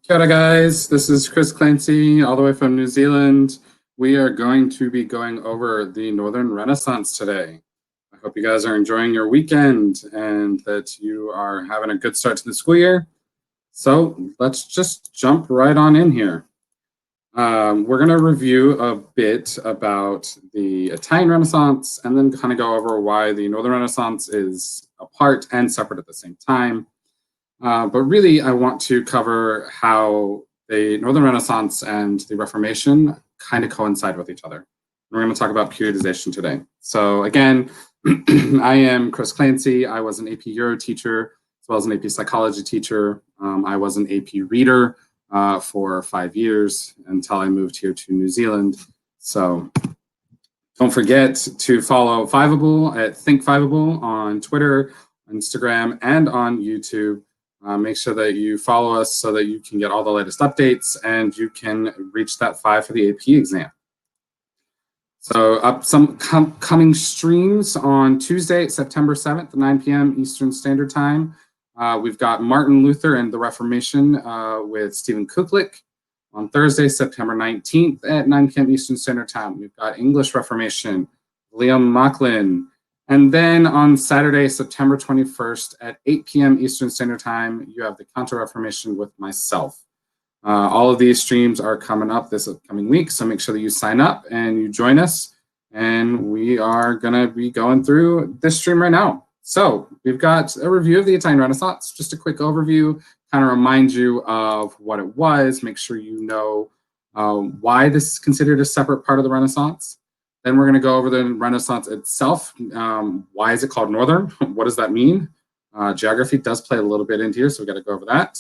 Kia ora, guys. This is Chris Clancy, all the way from New Zealand. We are going to be going over the Northern Renaissance today. I hope you guys are enjoying your weekend and that you are having a good start to the school year. So let's just jump right on in here. We're going to review a bit about the Italian Renaissance and then kind of go over why the Northern Renaissance is apart and separate at the same time. But really, I want to cover how the Northern Renaissance and the Reformation kind of coincide with each other. We're going to talk about periodization today. So again, I am Chris Clancy. I was an AP Euro teacher, as well as an AP Psychology teacher. I was an AP reader for 5 years until I moved here to New Zealand. So don't forget to follow Fiveable at Think Fiveable on Twitter, Instagram, and on YouTube. Make sure that you follow us so that you can get all the latest updates and you can reach that 5 for the AP exam. So some coming streams on Tuesday, September 7th, 9 p.m. Eastern Standard Time. We've got Martin Luther and the Reformation with Stephen Kuklik. On Thursday, September 19th at 9 p.m. Eastern Standard Time. We've got English Reformation, Liam Macklin. And then on Saturday, September 21st at 8 p.m. Eastern Standard Time, you have the Counter-Reformation with myself. All of these streams are coming up this upcoming week, so make sure that you sign up and you join us. And we are going to be going through this stream right now. So we've got a review of the Italian Renaissance, just a quick overview, kind of remind you of what it was, make sure you know why this is considered a separate part of the Renaissance. Then we're going to go over the Renaissance itself. Why is it called Northern? What does that mean? Geography does play a little bit into here, so we got to go over that.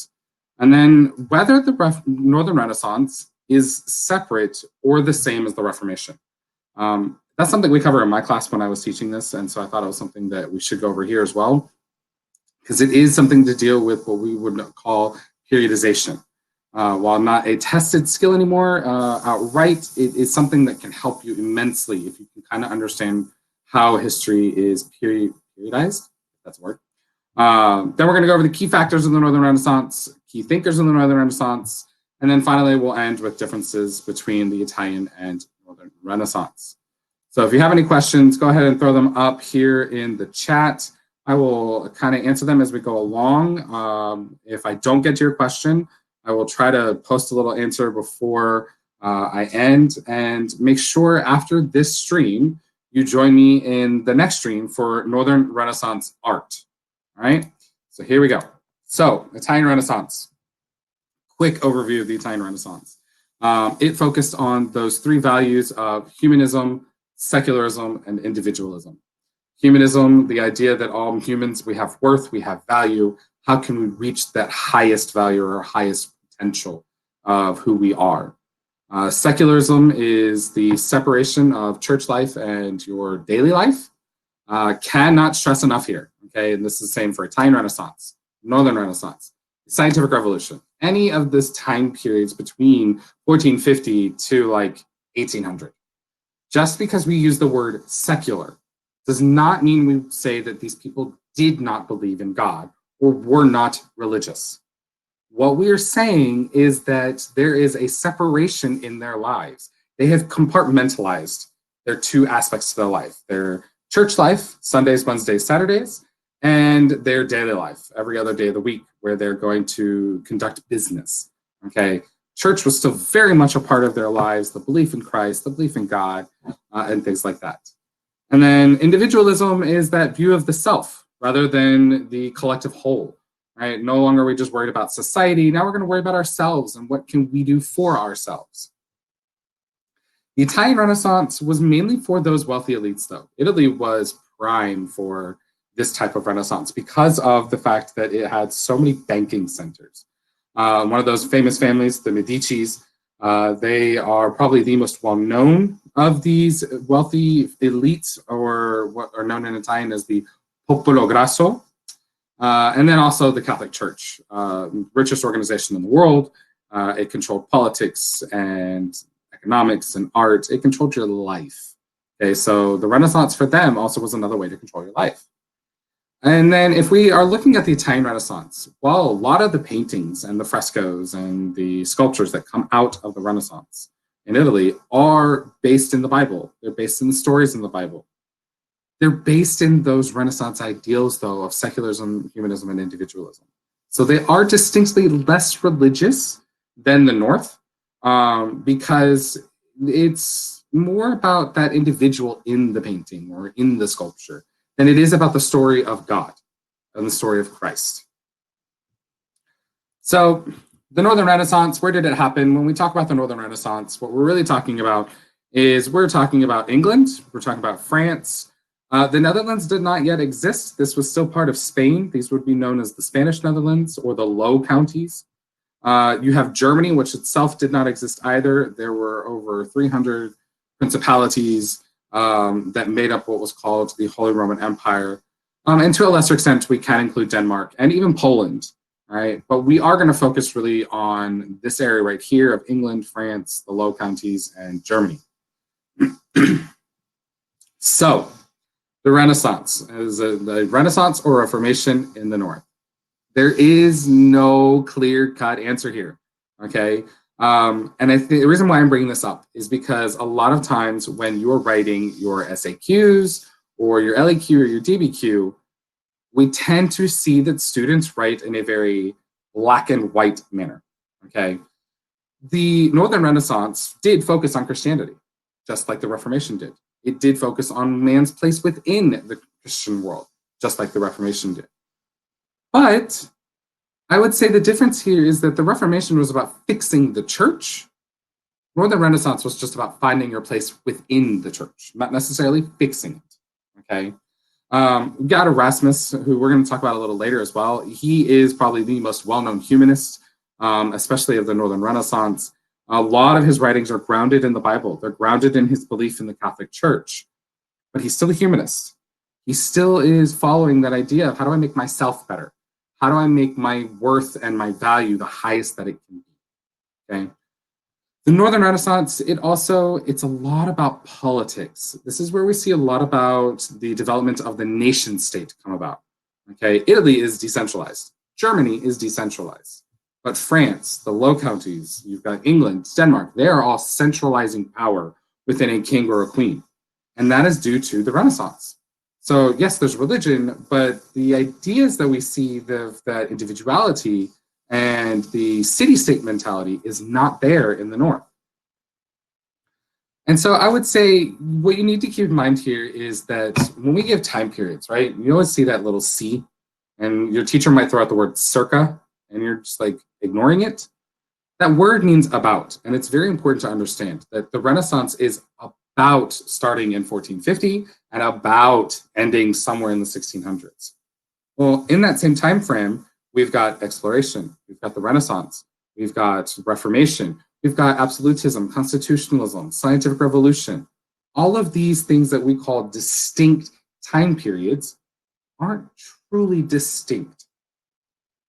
And then whether the Northern Renaissance is separate or the same as the Reformation. That's something we cover in my class when I was teaching this, and so I thought it was something that we should go over here as well, because it is something to deal with what we would call periodization. While not a tested skill anymore outright, it is something that can help you immensely if you can kind of understand how history is periodized, if that's a word. Then we're going to go over the key factors of the Northern Renaissance, key thinkers in the Northern Renaissance, and then finally we'll end with differences between the Italian and Northern Renaissance. So if you have any questions, go ahead and throw them up here in the chat. I will kind of answer them as we go along. If I don't get to your question, I will try to post a little answer before I end, and make sure after this stream, you join me in the next stream for Northern Renaissance art. All right, so here we go. So Italian Renaissance, quick overview of the Italian Renaissance. It focused on those 3 values of humanism, secularism, and individualism. Humanism, the idea that all humans, we have worth, we have value. How can we reach that highest value or highest potential of who we are? Secularism is the separation of church life and your daily life. Cannot stress enough here, okay? And this is the same for Italian Renaissance, Northern Renaissance, Scientific Revolution, any of this time periods between 1450 to like 1800. Just because we use the word secular does not mean we say that these people did not believe in God or were not religious. What we are saying is that there is a separation in their lives. They have compartmentalized their 2 aspects to their life, their church life, Sundays, Wednesdays, Saturdays, and their daily life, every other day of the week, where they're going to conduct business, okay? Church was still very much a part of their lives, the belief in Christ, the belief in God, and things like that. And then individualism is that view of the self rather than the collective whole, right? No longer are we just worried about society. Now we're going to worry about ourselves and what can we do for ourselves. The Italian Renaissance was mainly for those wealthy elites, though. Italy was prime for this type of Renaissance because of the fact that it had so many banking centers. One of those famous families, the Medicis, they are probably the most well-known of these wealthy elites, or what are known in Italian as the Popolo Grasso. And then also the Catholic Church, richest organization in the world. It controlled politics and economics and art. It controlled your life. Okay, so the Renaissance for them also was another way to control your life. And then if we are looking at the Italian Renaissance, well, a lot of the paintings and the frescoes and the sculptures that come out of the Renaissance in Italy are based in the Bible. They're based in the stories in the Bible. They're based in those Renaissance ideals, though, of secularism, humanism, and individualism. So they are distinctly less religious than the North, because it's more about that individual in the painting or in the sculpture than it is about the story of God and the story of Christ. So the Northern Renaissance, where did it happen? When we talk about the Northern Renaissance, what we're really talking about is we're talking about England, we're talking about France. The Netherlands did not yet exist. This was still part of Spain. These would be known as the Spanish Netherlands or the Low Counties. You have Germany, which itself did not exist either. There were over 300 principalities that made up what was called the Holy Roman Empire. And to a lesser extent, we can include Denmark and even Poland, right? But we are going to focus really on this area right here of England, France, the Low Counties, and Germany. So the Renaissance is the Renaissance or Reformation in the North. There is no clear-cut answer here, okay? And I think the reason why I'm bringing this up is because a lot of times when you're writing your SAQs or your LEQ or your DBQ, we tend to see that students write in a very black and white manner, okay? The Northern Renaissance did focus on Christianity, just like the Reformation did. It did focus on man's place within the Christian world, just like the Reformation did. But I would say the difference here is that the Reformation was about fixing the church. Northern Renaissance was just about finding your place within the church, not necessarily fixing it, okay? We've got Erasmus, who we're going to talk about a little later as well. He is probably the most well-known humanist, especially of the Northern Renaissance. A lot of his writings are grounded in the Bible. They're grounded in his belief in the Catholic Church, but he's still a humanist. He still is following that idea of how do I make myself better? How do I make my worth and my value the highest that it can be, okay? The Northern Renaissance, it's a lot about politics. This is where we see a lot about the development of the nation state come about, okay? Italy is decentralized. Germany is decentralized. But France, the Low Counties, you've got England, Denmark, they are all centralizing power within a king or a queen. And that is due to the Renaissance. So yes, there's religion, but the ideas that we see, that individuality and the city-state mentality is not there in the North. And so I would say what you need to keep in mind here is that when we give time periods, right, you always see that little C, and your teacher might throw out the word circa, and you're just like ignoring it. That word means about, and it's very important to understand that the Renaissance is about starting in 1450 and about ending somewhere in the 1600s. Well, in that same time frame, we've got exploration, we've got the Renaissance, we've got Reformation, we've got absolutism, constitutionalism, scientific revolution. All of these things that we call distinct time periods aren't truly distinct.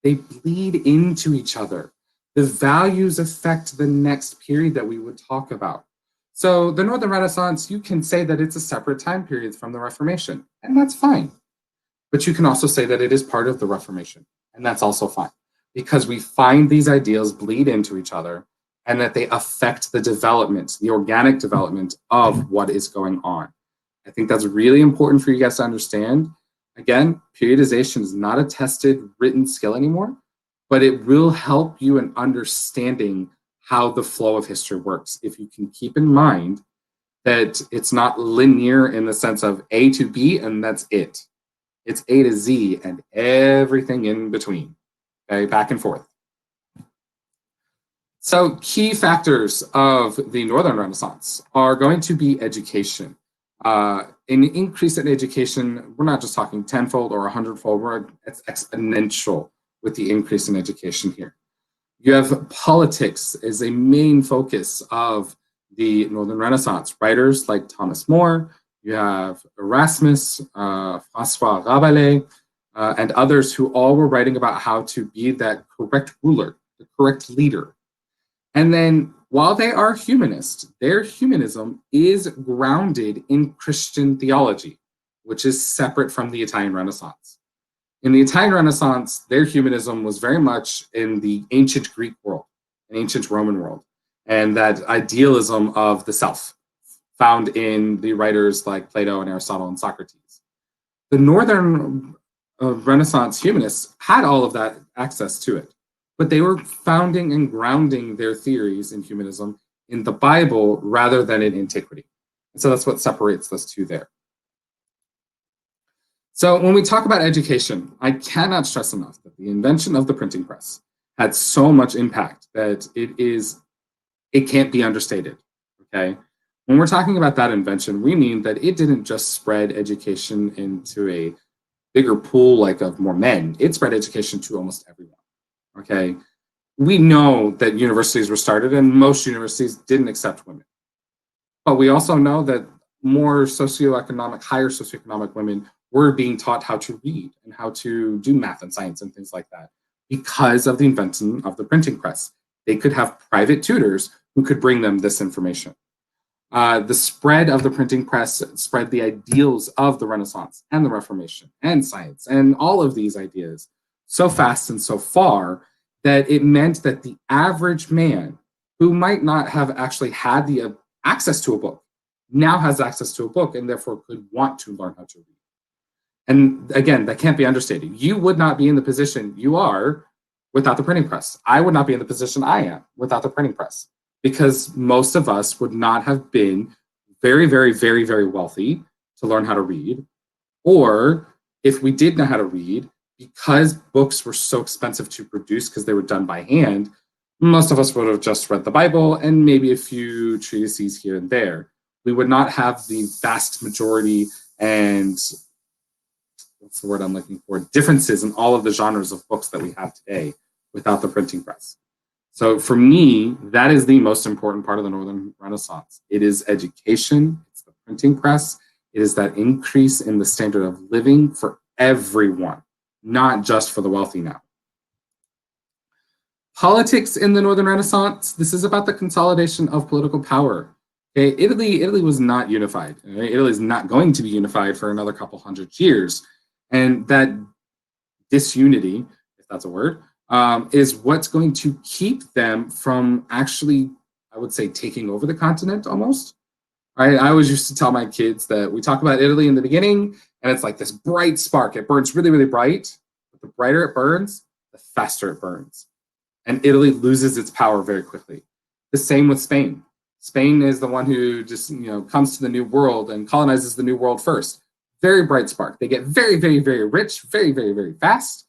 They bleed into each other. The values affect the next period that we would talk about. So the Northern Renaissance, you can say that it's a separate time period from the Reformation, and that's fine. But you can also say that it is part of the Reformation, and that's also fine, because we find these ideals bleed into each other and that they affect the development, the organic development of what is going on. I think that's really important for you guys to understand. Again, periodization is not a tested written skill anymore, but it will help you in understanding how the flow of history works. If you can keep in mind that it's not linear in the sense of A to B and that's it. It's A to Z and everything in between, okay, back and forth. So key factors of the Northern Renaissance are going to be education. An increase in education, we're not just talking tenfold or 100-fold, it's exponential with the increase in education here. You have politics as a main focus of the Northern Renaissance. Writers like Thomas More, you have Erasmus, Francois, Rabelais, and others who all were writing about how to be that correct ruler, the correct leader. And then while they are humanist, their humanism is grounded in Christian theology, which is separate from the Italian Renaissance. In the Italian Renaissance, their humanism was very much in the ancient Greek world, an ancient Roman world, and that idealism of the self found in the writers like Plato and Aristotle and Socrates. The Northern Renaissance humanists had all of that access to it, but they were founding and grounding their theories in humanism in the Bible rather than in antiquity. And so that's what separates those two there. So when we talk about education, I cannot stress enough that the invention of the printing press had so much impact that it can't be understated, okay? When we're talking about that invention, we mean that it didn't just spread education into a bigger pool like of more men, it spread education to almost everyone, okay? We know that universities were started and most universities didn't accept women. But we also know that more higher socioeconomic women were being taught how to read and how to do math and science and things like that because of the invention of the printing press. They could have private tutors who could bring them this information. The spread of the printing press spread the ideals of the Renaissance and the Reformation and science and all of these ideas so fast and so far that it meant that the average man who might not have actually had the access to a book now has access to a book and therefore could want to learn how to read. And again, that can't be understated. You would not be in the position you are without the printing press. I would not be in the position I am without the printing press, because most of us would not have been very, very, very, very wealthy to learn how to read. Or if we did know how to read, because books were so expensive to produce because they were done by hand, most of us would have just read the Bible and maybe a few treatises here and there. We would not have the vast majority and what's the word I'm looking for, differences in all of the genres of books that we have today without the printing press. So for me, that is the most important part of the Northern Renaissance. It is education, it's the printing press, it is that increase in the standard of living for everyone, not just for the wealthy now. Politics in the Northern Renaissance, this is about the consolidation of political power. Okay, Italy was not unified. Right? Italy is not going to be unified for another couple hundred years. And that disunity, if that's a word, is what's going to keep them from actually, I would say, taking over the continent almost. Right? I always used to tell my kids that we talk about Italy in the beginning, and it's like this bright spark. It burns really, really bright. But the brighter it burns, the faster it burns. And Italy loses its power very quickly. The same with Spain. Spain is the one who just comes to the New World and colonizes the New World first. Very bright spark. They get very, very, very rich, very, very, very fast.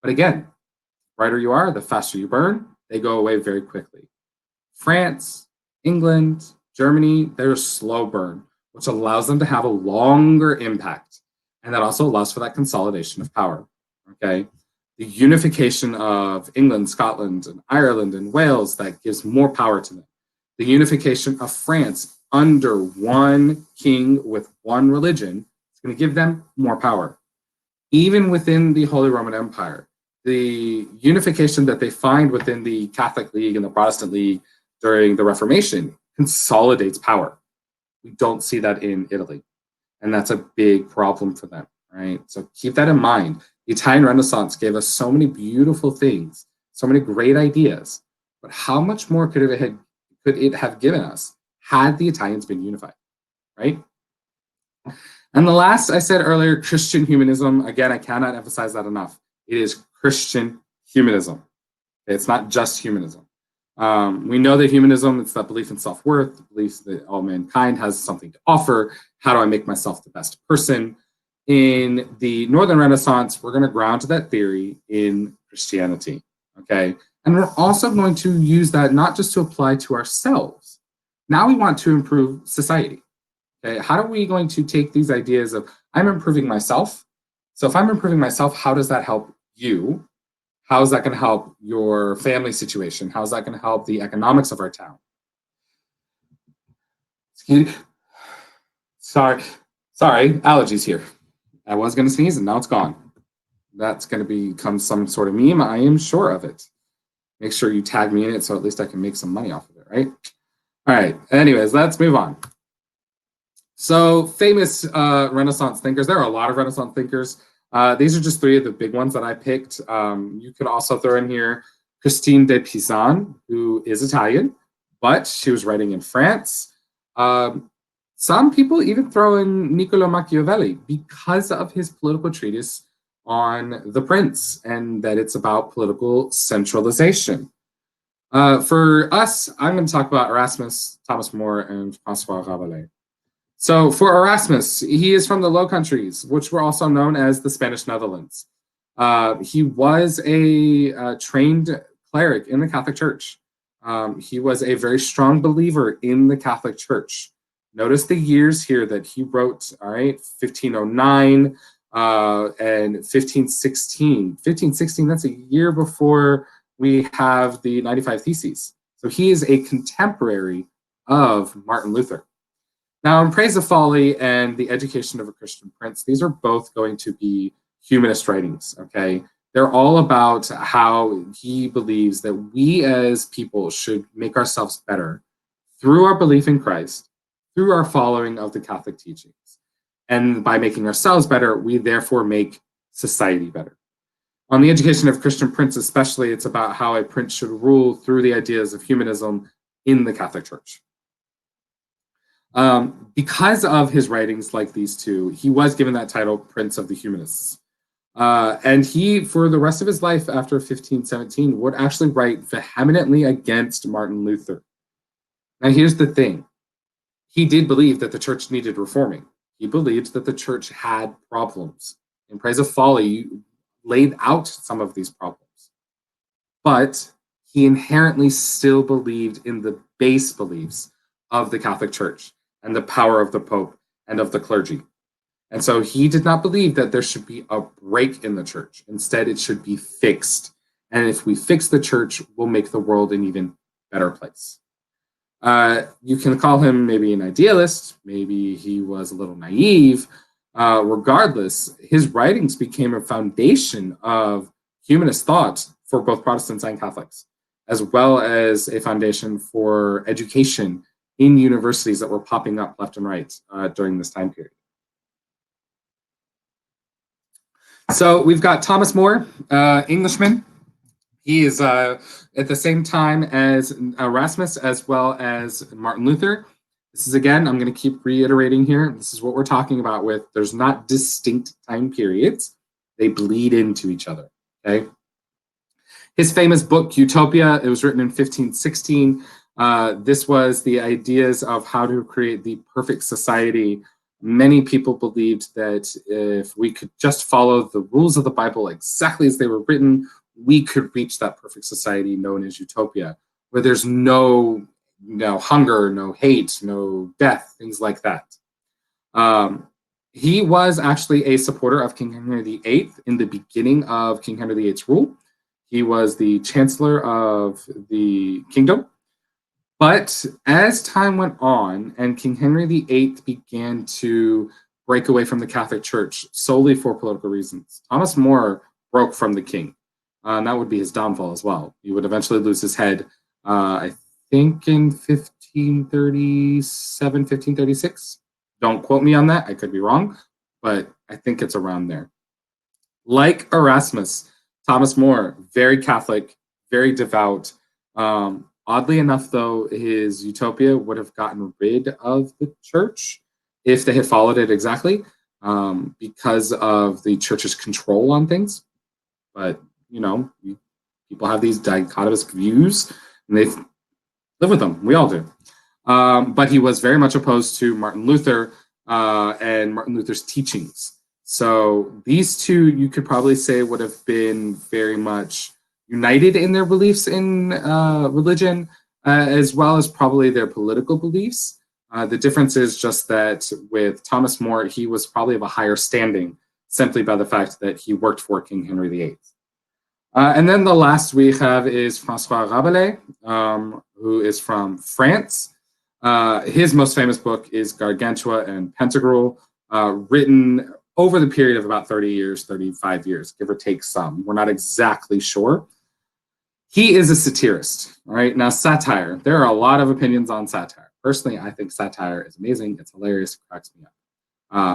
But again, the brighter you are, the faster you burn. They go away very quickly. France, England, Germany, they're a slow burn, which allows them to have a longer impact. And that also allows for that consolidation of power. Okay. The unification of England, Scotland, and Ireland and Wales, that gives more power to them. The unification of France under one king with one religion is going to give them more power. Even within the Holy Roman Empire, the unification that they find within the Catholic League and the Protestant League during the Reformation consolidates power. We don't see that in Italy. And that's a big problem for them, right? So keep that in mind. The Italian Renaissance gave us so many beautiful things, so many great ideas, but how much more could it have given us had the Italians been unified, right? And the last, I said earlier, Christian humanism. Again, I cannot emphasize that enough. It is Christian humanism. It's not just humanism. We know that humanism, it's that belief in self-worth, the belief that all mankind has something to offer. How do I make myself the best person? In the Northern Renaissance, we're going to ground that theory in Christianity, okay? And we're also going to use that not just to apply to ourselves. Now we want to improve society, okay? How are we going to take these ideas of, I'm improving myself. So if I'm improving myself, how does that help you? How is that going to help your family situation? How is that going to help the economics of our town? Sorry, allergies here. I was going to sneeze and now it's gone. That's going to become some sort of meme. I am sure of it. Make sure you tag me in it so at least I can make some money off of it, right? All right. Anyways, let's move on. So famous Renaissance thinkers. There are a lot of Renaissance thinkers. These are just three of the big ones that I picked. You could also throw in here Christine de Pizan, who is Italian, but she was writing in France. Some people even throw in Niccolo Machiavelli because of his political treatise on the prince and that it's about political centralization. For us, I'm going to talk about Erasmus, Thomas More, and Francois Rabelais. So for Erasmus, he is from the Low Countries, which were also known as the Spanish Netherlands. He was a trained cleric in the Catholic Church. He was a very strong believer in the Catholic Church. Notice the years here that he wrote, all right, 1509 and 1516. 1516, that's a year before we have the 95 Theses. So he is a contemporary of Martin Luther. Now, in Praise of Folly and The Education of a Christian Prince, these are both going to be humanist writings, okay? They're all about how he believes that we as people should make ourselves better through our belief in Christ, through our following of the Catholic teachings. And by making ourselves better, we therefore make society better. On The Education of a Christian Prince especially, it's about how a prince should rule through the ideas of humanism in the Catholic Church. Because of his writings like these two, he was given that title, Prince of the Humanists. And he, for the rest of his life after 1517, would actually write vehemently against Martin Luther. Now, here's the thing. He did believe that the church needed reforming. He believed that the church had problems. In Praise of Folly, laid out some of these problems. But he inherently still believed in the base beliefs of the Catholic Church and the power of the Pope and of the clergy. And so he did not believe that there should be a break in the church. Instead, it should be fixed. And if we fix the church, we'll make the world an even better place. You can call him maybe an idealist. Maybe he was a little naive. Regardless, his writings became a foundation of humanist thought for both Protestants and Catholics, as well as a foundation for education in universities that were popping up left and right during this time period. So we've got Thomas More, Englishman. He is at the same time as Erasmus as well as Martin Luther. This is, again, I'm going to keep reiterating here. This is what we're talking about with there's not distinct time periods. They bleed into each other, okay? His famous book, Utopia, it was written in 1516. This was the ideas of how to create the perfect society. Many people believed that if we could just follow the rules of the Bible exactly as they were written, we could reach that perfect society known as Utopia, where there's no hunger, no hate, no death, things like that. He was actually a supporter of King Henry VIII in the beginning of King Henry VIII's rule. He was the chancellor of the kingdom. But as time went on and King Henry VIII began to break away from the Catholic Church solely for political reasons, Thomas More broke from the king. And that would be his downfall as well. He would eventually lose his head, I think in 1537, 1536. Don't quote me on that. I could be wrong, but I think it's around there. Like Erasmus, Thomas More, very Catholic, very devout. Oddly enough, though, his Utopia would have gotten rid of the church if they had followed it exactly, because of the church's control on things. But, people have these dichotomous views, and they live with them. We all do. But he was very much opposed to Martin Luther and Martin Luther's teachings. So these two, you could probably say, would have been very much united in their beliefs in religion, as well as probably their political beliefs. The difference is just that with Thomas More, he was probably of a higher standing simply by the fact that he worked for King Henry VIII. And then the last we have is Francois Rabelais, who is from France. His most famous book is Gargantua and Pantagruel, written over the period of about 30 years, 35 years, give or take some. We're not exactly sure. He is a satirist, all right? Now, satire, there are a lot of opinions on satire. Personally, I think satire is amazing. It's hilarious, it cracks me up.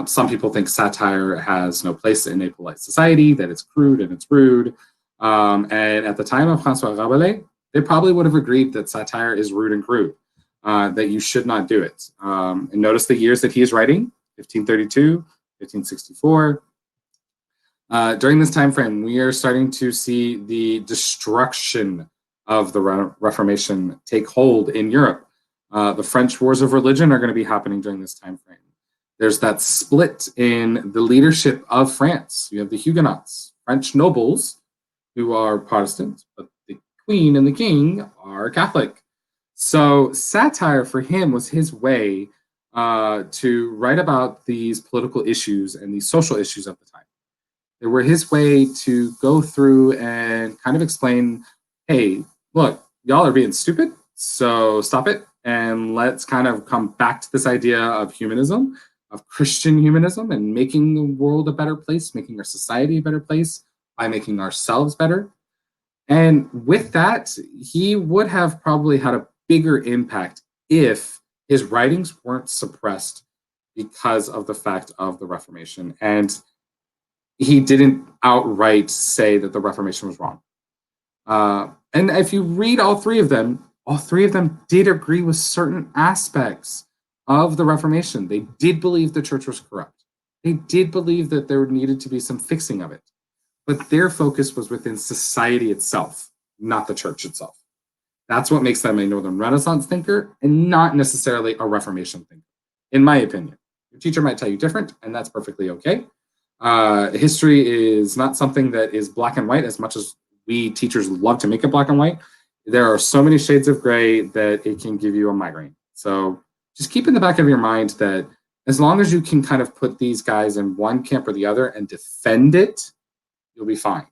Some people think satire has no place in a polite society, that it's crude and it's rude. And at the time of Francois Rabelais, they probably would have agreed that satire is rude and crude, that you should not do it. And notice the years that he is writing, 1532, 1564. During this time frame, we are starting to see the destruction of the Reformation take hold in Europe. The French wars of religion are going to be happening during this time frame. There's that split in the leadership of France. You have the Huguenots, French nobles, who are Protestant, but the queen and the king are Catholic. So satire for him was his way to write about these political issues and these social issues of the time. They were his way to go through and kind of explain, hey, look, y'all are being stupid, so stop it, and let's kind of come back to this idea of humanism, of Christian humanism, and making the world a better place, making our society a better place by making ourselves better. And with that, he would have probably had a bigger impact if his writings weren't suppressed because of the fact of the Reformation. And he didn't outright say that the Reformation was wrong. And if you read all three of them did agree with certain aspects of the Reformation. They did believe the church was corrupt. They did believe that there needed to be some fixing of it. But their focus was within society itself, not the church itself. That's what makes them a Northern Renaissance thinker and not necessarily a Reformation thinker, in my opinion. Your teacher might tell you different, and that's perfectly okay. History is not something that is black and white as much as we teachers love to make it black and white. There are so many shades of gray that it can give you a migraine. So just keep in the back of your mind that as long as you can kind of put these guys in one camp or the other and defend it, you'll be fine.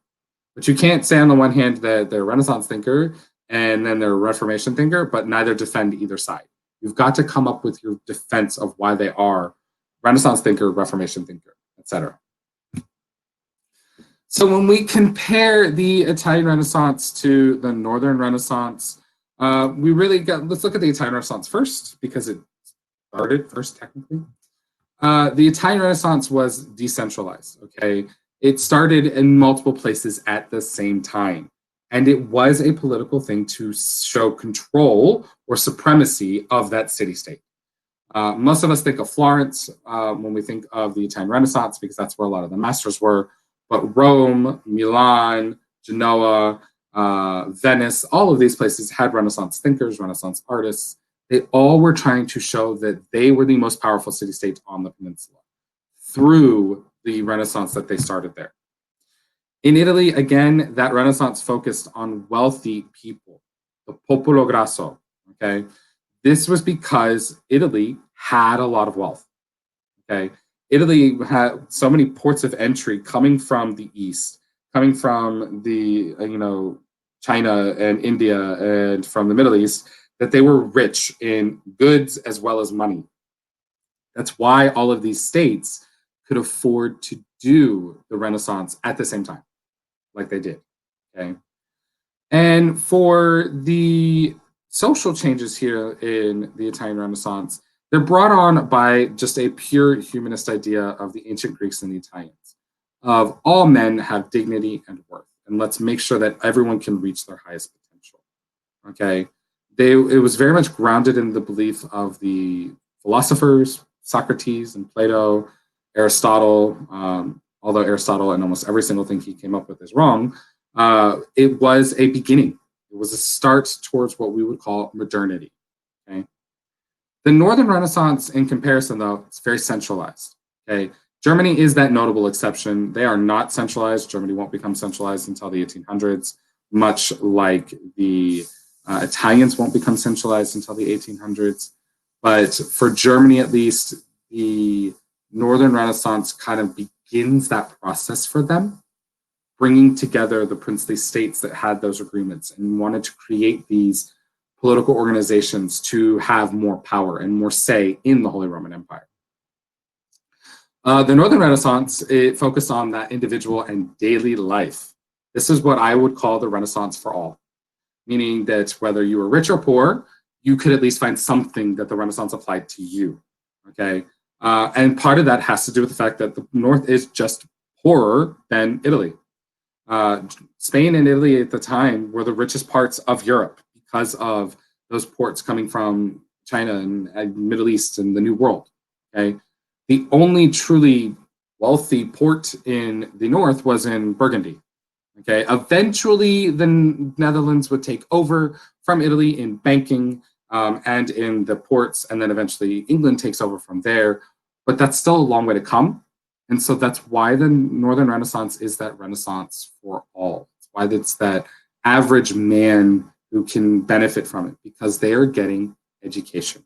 But you can't say on the one hand that they're a Renaissance thinker and then they're a Reformation thinker, but neither defend either side. You've got to come up with your defense of why they are Renaissance thinker, Reformation thinker, etc. So when we compare the Italian Renaissance to the Northern Renaissance, let's look at the Italian Renaissance first, because it started first technically. The Italian Renaissance was decentralized, okay? It started in multiple places at the same time. And it was a political thing to show control or supremacy of that city-state. Most of us think of Florence when we think of the Italian Renaissance, because that's where a lot of the masters were. But Rome, Milan, Genoa, Venice, all of these places had Renaissance thinkers, Renaissance artists. They all were trying to show that they were the most powerful city-states on the peninsula through the Renaissance that they started there. In Italy, again, that Renaissance focused on wealthy people, the popolo grasso, okay? This was because Italy had a lot of wealth, okay? Italy had so many ports of entry coming from the east, coming from the, China and India and from the Middle East, that they were rich in goods as well as money. That's why all of these states could afford to do the Renaissance at the same time, like they did, okay? And for the social changes here in the Italian Renaissance, they're brought on by just a pure humanist idea of the ancient Greeks and the Italians, of all men have dignity and worth, and let's make sure that everyone can reach their highest potential, okay? It was very much grounded in the belief of the philosophers, Socrates and Plato, Aristotle, although Aristotle and almost every single thing he came up with is wrong. It was a beginning. It was a start towards what we would call modernity, okay? The Northern Renaissance, in comparison, though, it's very centralized, okay? Germany is that notable exception. They are not centralized. Germany won't become centralized until the 1800s, much like the Italians won't become centralized until the 1800s. But for Germany, at least, the Northern Renaissance kind of begins that process for them, bringing together the princely states that had those agreements and wanted to create these political organizations to have more power and more say in the Holy Roman Empire. The Northern Renaissance, it focused on that individual and daily life. This is what I would call the Renaissance for all, meaning that whether you were rich or poor, you could at least find something that the Renaissance applied to you, okay? And part of that has to do with the fact that the North is just poorer than Italy. Spain and Italy at the time were the richest parts of Europe because of those ports coming from China and Middle East and the New World. Okay, the only truly wealthy port in the North was in Burgundy. Okay, eventually the Netherlands would take over from Italy in banking and in the ports, and then eventually England takes over from there. But that's still a long way to come. And so that's why the Northern Renaissance is that Renaissance for all. It's why it's that average man who can benefit from it because they are getting education.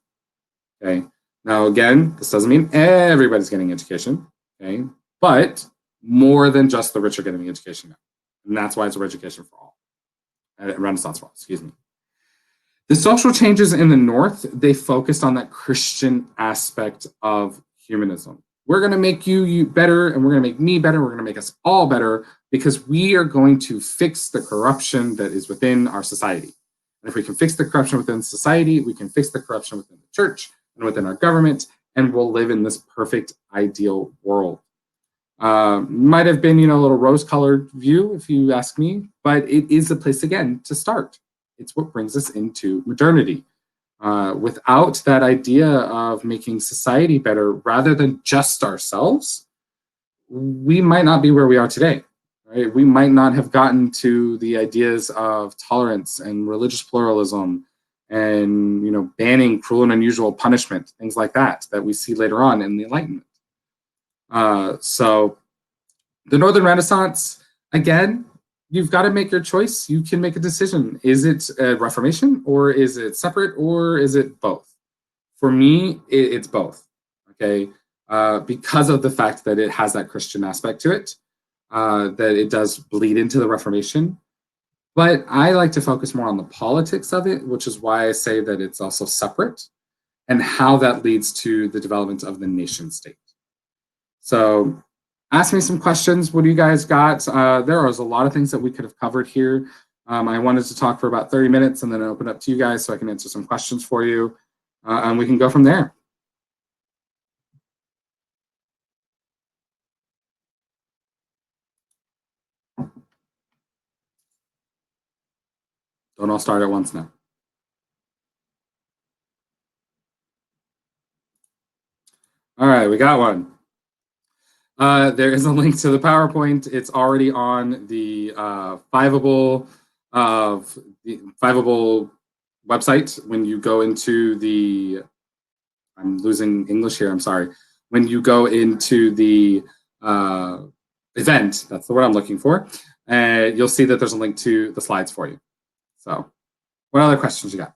Okay. Now, again, this doesn't mean everybody's getting education. Okay. But more than just the rich are getting education now. And that's why it's a education for all. Renaissance for all, excuse me. The social changes in the North, they focused on that Christian aspect of humanism. We're going to make you better, and we're going to make me better. We're going to make us all better because we are going to fix the corruption that is within our society. And if we can fix the corruption within society, we can fix the corruption within the church and within our government, and we'll live in this perfect, ideal world. Might have been, a little rose-colored view, if you ask me, but it is a place, again, to start. It's what brings us into modernity. Without that idea of making society better rather than just ourselves, we might not be where we are today. Right? We might not have gotten to the ideas of tolerance and religious pluralism and banning cruel and unusual punishment, things like that we see later on in the Enlightenment. So the Northern Renaissance, again, you've got to make your choice. You can make a decision. Is it a Reformation, or is it separate, or is it both? For me, it's both, okay? Because of the fact that it has that Christian aspect to it, that it does bleed into the Reformation. But I like to focus more on the politics of it, which is why I say that it's also separate, and how that leads to the development of the nation state. So ask me some questions. What do you guys got? There was a lot of things that we could have covered here. I wanted to talk for about 30 minutes and then open up to you guys so I can answer some questions for you. And we can go from there. Don't all start at once now. All right, we got one. There is a link to the PowerPoint. It's already on the Fiveable website. When you go into the, I'm losing English here, I'm sorry. When you go into the event, that's the word I'm looking for, you'll see that there's a link to the slides for you. So what other questions you got?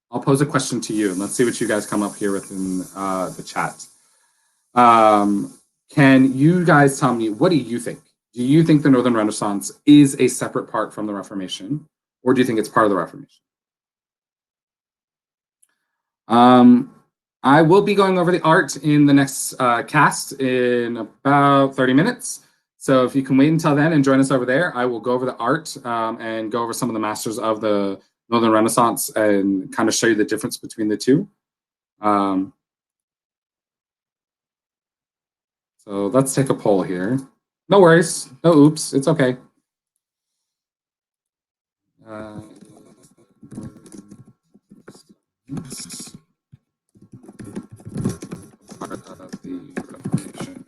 I'll pose a question to you, and let's see what you guys come up here with in the chat. Can you guys tell me, what do you think? Do you think the Northern Renaissance is a separate part from the Reformation, or do you think it's part of the Reformation? I will be going over the art in the next cast in about 30 minutes. So if you can wait until then and join us over there, I will go over the art and go over some of the masters of the Northern Renaissance and kind of show you the difference between the two. So let's take a poll here. No worries, no oops, it's okay. Part of the Reformation.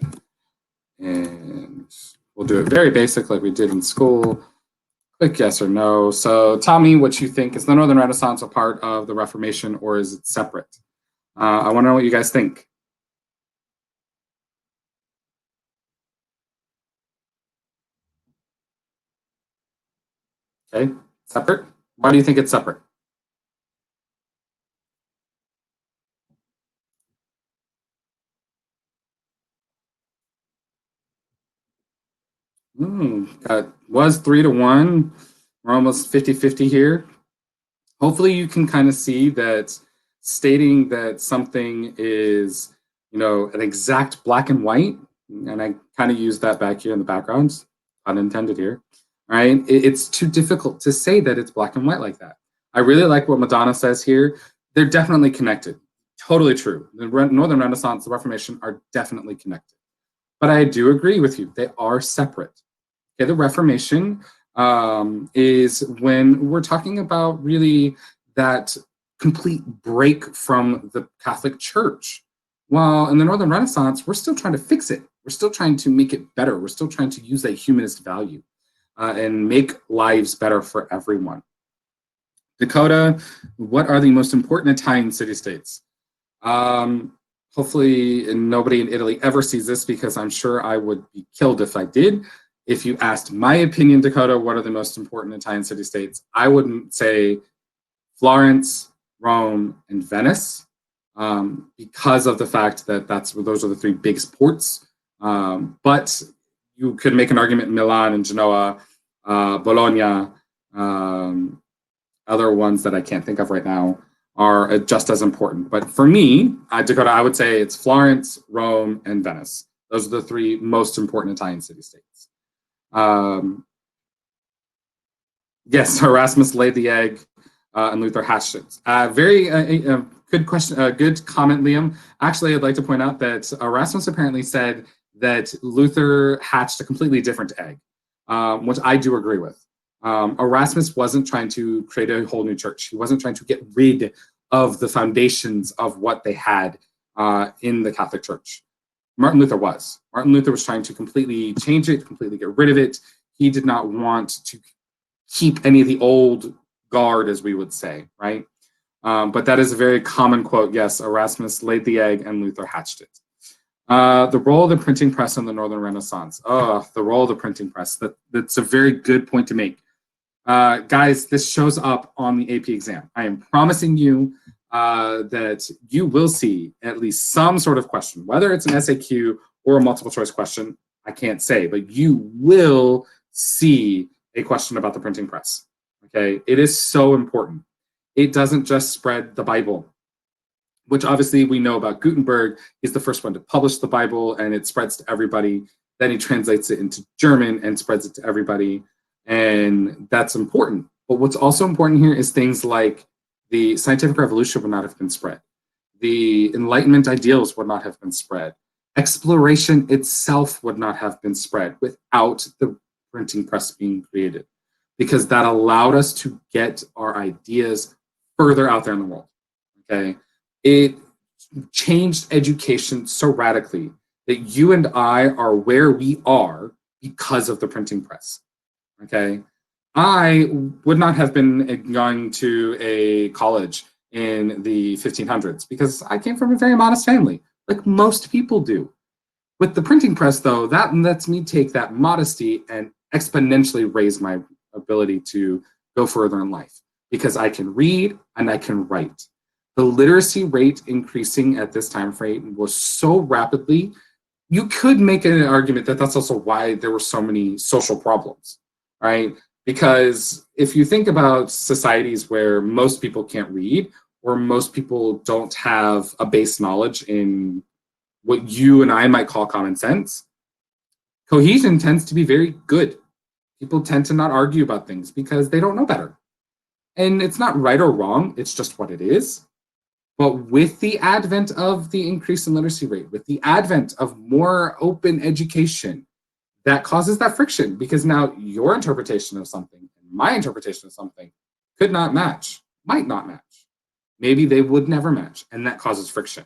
And we'll do it very basic like we did in school. Click yes or no. So tell me what you think. Is the Northern Renaissance a part of the Reformation, or is it separate? I want to know what you guys think. Okay, separate? Why do you think it's separate? Was 3-1. We're almost 50-50 here. Hopefully you can kind of see that stating that something is, an exact black and white, and I kind of use that back here in the background, unintended here, right? It's too difficult to say that it's black and white like that. I really like what Madonna says here. they're definitely connected. Totally true. The Northern Renaissance, the Reformation are definitely connected. But I do agree with you. They are separate. Okay, the Reformation is when we're talking about really that complete break from the Catholic Church. While in the Northern Renaissance, we're still trying to fix it. We're still trying to make it better. We're still trying to use that humanist value and make lives better for everyone. Dakota, what are the most important Italian city-states? Hopefully nobody in Italy ever sees this, because I'm sure I would be killed if I did. If you asked my opinion, Dakota, what are the most important Italian city-states? I wouldn't say Florence, Rome, and Venice, because of the fact that those are the three biggest ports. But you could make an argument Milan and Genoa, Bologna, other ones that I can't think of right now are just as important. But for me, Dakota, I would say it's Florence, Rome, and Venice. Those are the three most important Italian city-states. Yes, Erasmus laid the egg and Luther hatched it. Very good question, good comment, Liam. Actually, I'd like to point out that Erasmus apparently said that Luther hatched a completely different egg, which I do agree with. Erasmus wasn't trying to create a whole new church. He wasn't trying to get rid of the foundations of what they had in the Catholic Church. Martin Luther was. Martin Luther was trying to completely change it, completely get rid of it. He did not want to keep any of the old guard, as we would say, right? But that is a very common quote. Yes, Erasmus laid the egg and Luther hatched it. The role of the printing press in the Northern Renaissance. Oh, the role of the printing press. That's a very good point to make. Guys, this shows up on the AP exam. I am promising you that you will see at least some sort of question, whether it's an SAQ or a multiple choice question, I can't say, but you will see a question about the printing press. Okay, it is so important. It doesn't just spread the Bible, which obviously we know about Gutenberg. He's the first one to publish the Bible, and it spreads to everybody. Then he translates it into German and spreads it to everybody. And that's important. But what's also important here is things like the scientific revolution would not have been spread. The Enlightenment ideals would not have been spread. Exploration itself would not have been spread without the printing press being created, because that allowed us to get our ideas further out there in the world. Okay, it changed education so radically that you and I are where we are because of the printing press. Okay, I would not have been going to a college in the 1500s because I came from a very modest family, like most people do. With the printing press, though, that lets me take that modesty and exponentially raise my ability to go further in life, because I can read and I can write. The literacy rate increasing at this time frame was so rapidly, you could make an argument that that's also why there were so many social problems, right? Because if you think about societies where most people can't read, or most people don't have a base knowledge in what you and I might call common sense, cohesion tends to be very good. People tend to not argue about things because they don't know better. And it's not right or wrong, it's just what it is. But with the advent of the increase in literacy rate, with the advent of more open education, that causes that friction, because now your interpretation of something and my interpretation of something could not match, might not match. Maybe they would never match, and that causes friction.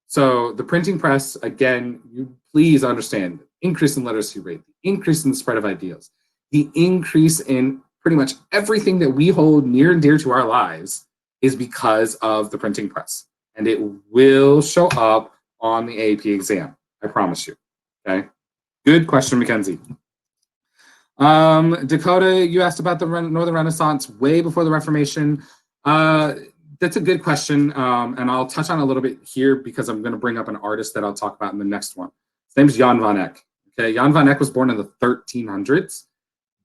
So the printing press, again, you please understand, the increase in literacy rate, the increase in the spread of ideas, the increase in pretty much everything that we hold near and dear to our lives is because of the printing press. And it will show up on the AP exam, I promise you, okay? Good question, Mackenzie. Dakota, you asked about the Northern Renaissance way before the Reformation. That's a good question, and I'll touch on a little bit here because I'm going to bring up an artist that I'll talk about in the next one. His name is Jan van Eyck. Okay, Jan van Eyck was born in the 1300s,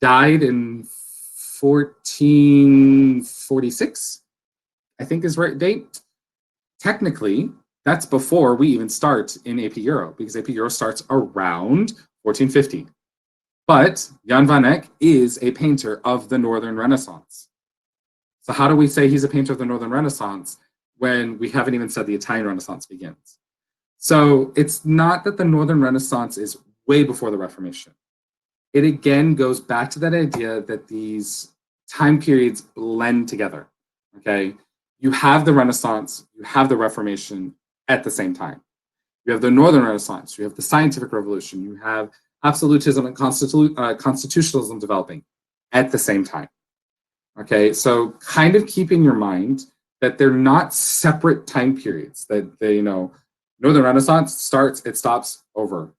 died in 1446, I think is right date. Technically, that's before we even start in AP Euro, because AP Euro starts around 1450. But Jan van Eyck is a painter of the Northern Renaissance. So how do we say he's a painter of the Northern Renaissance? when we haven't even said the Italian Renaissance begins. So it's not that the Northern Renaissance is way before the Reformation. It again goes back to that idea that these time periods blend together, okay? You have the Renaissance, you have the Reformation at the same time. You have the Northern Renaissance, you have the scientific revolution, you have absolutism and constitutionalism developing at the same time. Okay, so kind of keep in your mind that they're not separate time periods, that they, Northern Renaissance starts, it stops, over.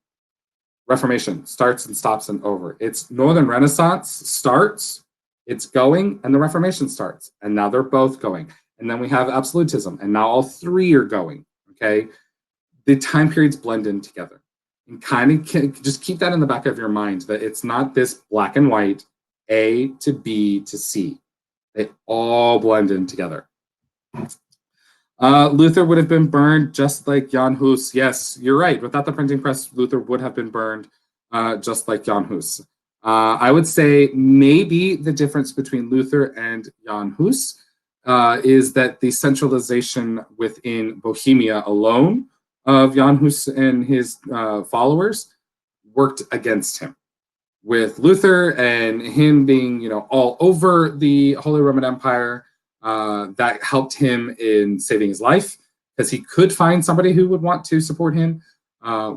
Reformation starts and stops and over. It's Northern Renaissance starts, it's going, and the Reformation starts. And now they're both going. And then we have absolutism, and now all three are going, okay? The time periods blend in together. And kind of just keep that in the back of your mind, that it's not this black and white, A to B to C. They all blend in together. Luther would have been burned just like Jan Hus. Yes, you're right. Without the printing press, Luther would have been burned just like Jan Hus. I would say maybe the difference between Luther and Jan Hus is that the centralization within Bohemia alone of Jan Hus and his followers worked against him. With Luther and him being, all over the Holy Roman Empire, that helped him in saving his life, because he could find somebody who would want to support him,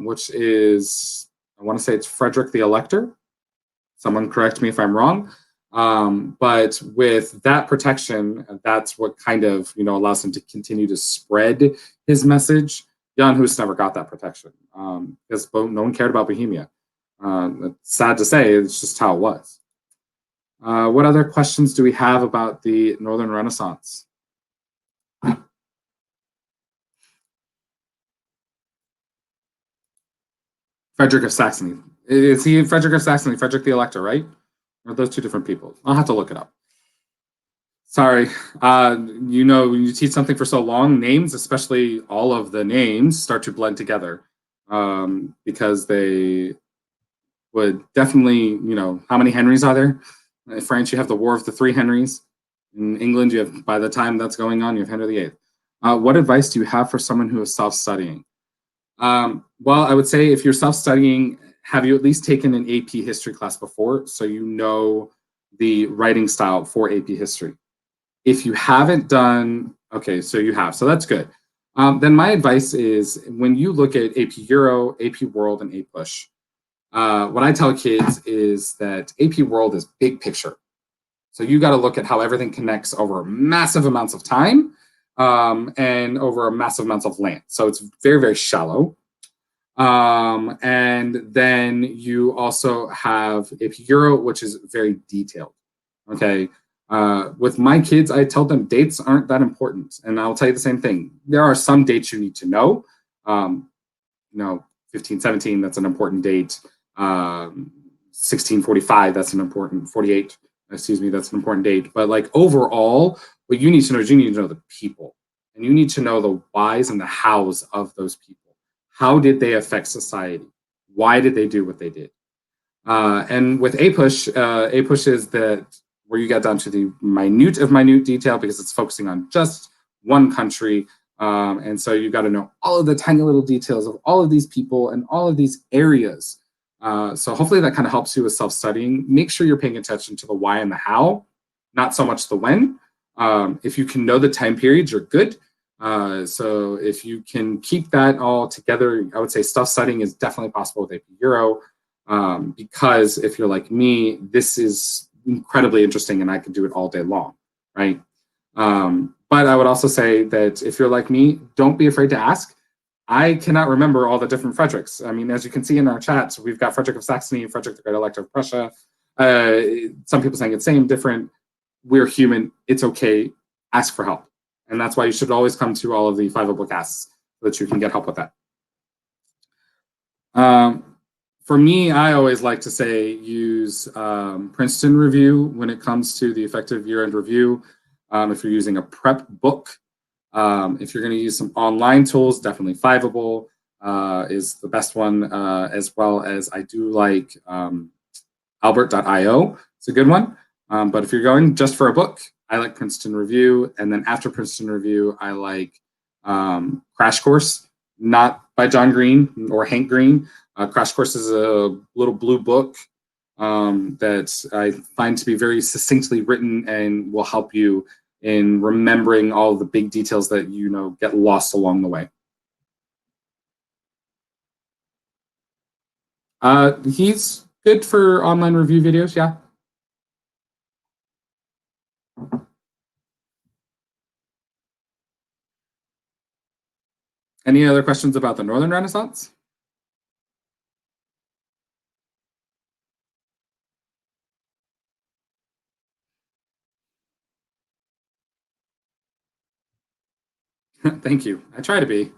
which is, I want to say it's Frederick the Elector. Someone correct me if I'm wrong. But with that protection, that's what kind of, allows him to continue to spread his message. Jan Hus never got that protection because no one cared about Bohemia. It's sad to say, it's just how it was. What other questions do we have about the Northern Renaissance? Frederick of Saxony. Is he Frederick of Saxony, Frederick the Elector, right? Or are those two different people? I'll have to look it up. Sorry. When you teach something for so long, names, especially all of the names, start to blend together because they would definitely, how many Henrys are there? In France, you have the War of the Three Henrys. In England, you have, by the time that's going on, you have Henry VIII. What advice do you have for someone who is self-studying? Well, I would say if you're self-studying, have you at least taken an AP history class before so you know the writing style for AP history? If you haven't done, okay, so you have, so that's good. Then my advice is when you look at AP Euro, AP World, and APUSH, what I tell kids is that AP World is big picture. So you got to look at how everything connects over massive amounts of time and over massive amounts of land. So it's very, very shallow. And then you also have AP Euro, which is very detailed. Okay. With my kids, I tell them dates aren't that important. And I'll tell you the same thing. There are some dates you need to know. 1517, that's an important date. 1645, that's an important, 48, excuse me, that's an important date. But like overall, what you need to know is you need to know the people. And you need to know the whys and the hows of those people. How did they affect society? Why did they do what they did? And with APUSH is that where you get down to the minute of minute detail because it's focusing on just one country. And so you got to know all of the tiny little details of all of these people and all of these areas. So hopefully that kind of helps you with self-studying. Make sure you're paying attention to the why and the how, not so much the when. If you can know the time periods, you're good. So if you can keep that all together, I would say self-studying is definitely possible with AP Euro. Because if you're like me, this is incredibly interesting and I could do it all day long, right? But I would also say that if you're like me, don't be afraid to ask. I cannot remember all the different Fredericks. I mean, as you can see in our chats, we've got Frederick of Saxony, Frederick the Great Elector of Prussia. Some people saying it's same, different. We're human. It's okay. Ask for help. And that's why you should always come to all of the Fiveable casts so that you can get help with that. For me, I always like to say use Princeton Review when it comes to the effective year-end review. If you're using a prep book, if you're going to use some online tools, definitely Fiveable is the best one, as well as I do like Albert.io. It's a good one. But if you're going just for a book, I like Princeton Review. And then after Princeton Review, I like Crash Course, not by John Green or Hank Green. Crash Course is a little blue book that I find to be very succinctly written and will help you in remembering all the big details that get lost along the way. He's good for online review videos, yeah. Any other questions about the Northern Renaissance? Thank you. I try to be.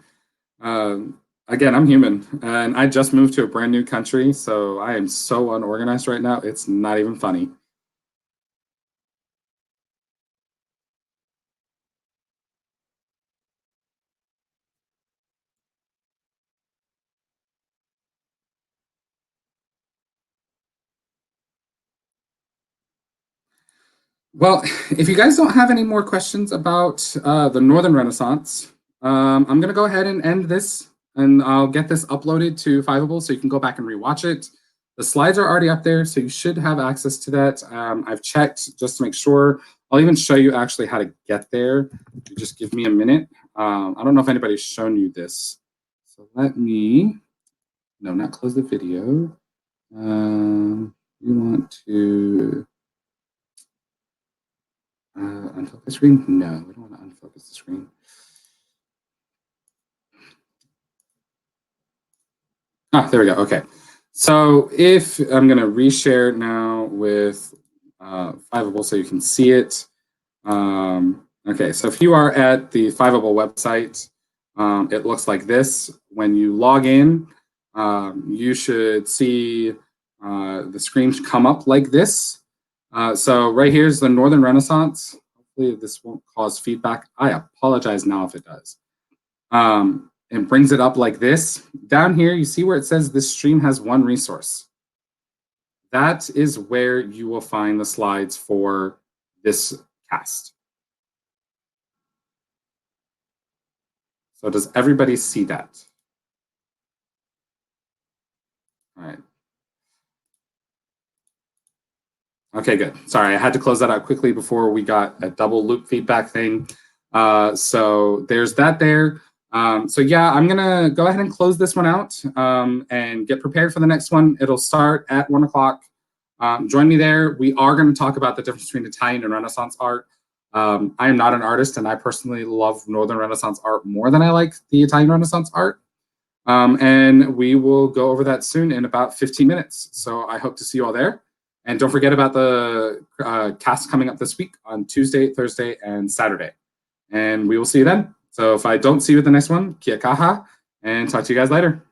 Again, I'm human, and I just moved to a brand new country, so I am so unorganized right now. It's not even funny. Well, if you guys don't have any more questions about the Northern Renaissance, I'm going to go ahead and end this, and I'll get this uploaded to Fiveable so you can go back and rewatch it. The slides are already up there, so you should have access to that. I've checked just to make sure. I'll even show you actually how to get there. Just give me a minute. I don't know if anybody's shown you this. So let me, no, not close the video. You want to unfocus the screen? No, we don't want to unfocus the screen. Ah, there we go. Okay. So if I'm going to reshare now with Fiveable so you can see it. Okay, so if you are at the Fiveable website, it looks like this. When you log in, you should see the screen come up like this. So right here's the Northern Renaissance. Hopefully this won't cause feedback. I apologize now if it does. And brings it up like this. Down here, you see where it says this stream has one resource. That is where you will find the slides for this cast. So does everybody see that? All right. Okay, good. Sorry, I had to close that out quickly before we got a double loop feedback thing. So there's that there. So yeah, I'm gonna go ahead and close this one out and get prepared for the next one. It'll start at 1 o'clock. Join me there. We are going to talk about the difference between Italian and Renaissance art. I am not an artist, and I personally love Northern Renaissance art more than I like the Italian Renaissance art. And we will go over that soon in about 15 minutes. So I hope to see you all there. And don't forget about the cast coming up this week on Tuesday, Thursday, and Saturday. And we will see you then. So if I don't see you at the next one, kia kaha, and talk to you guys later.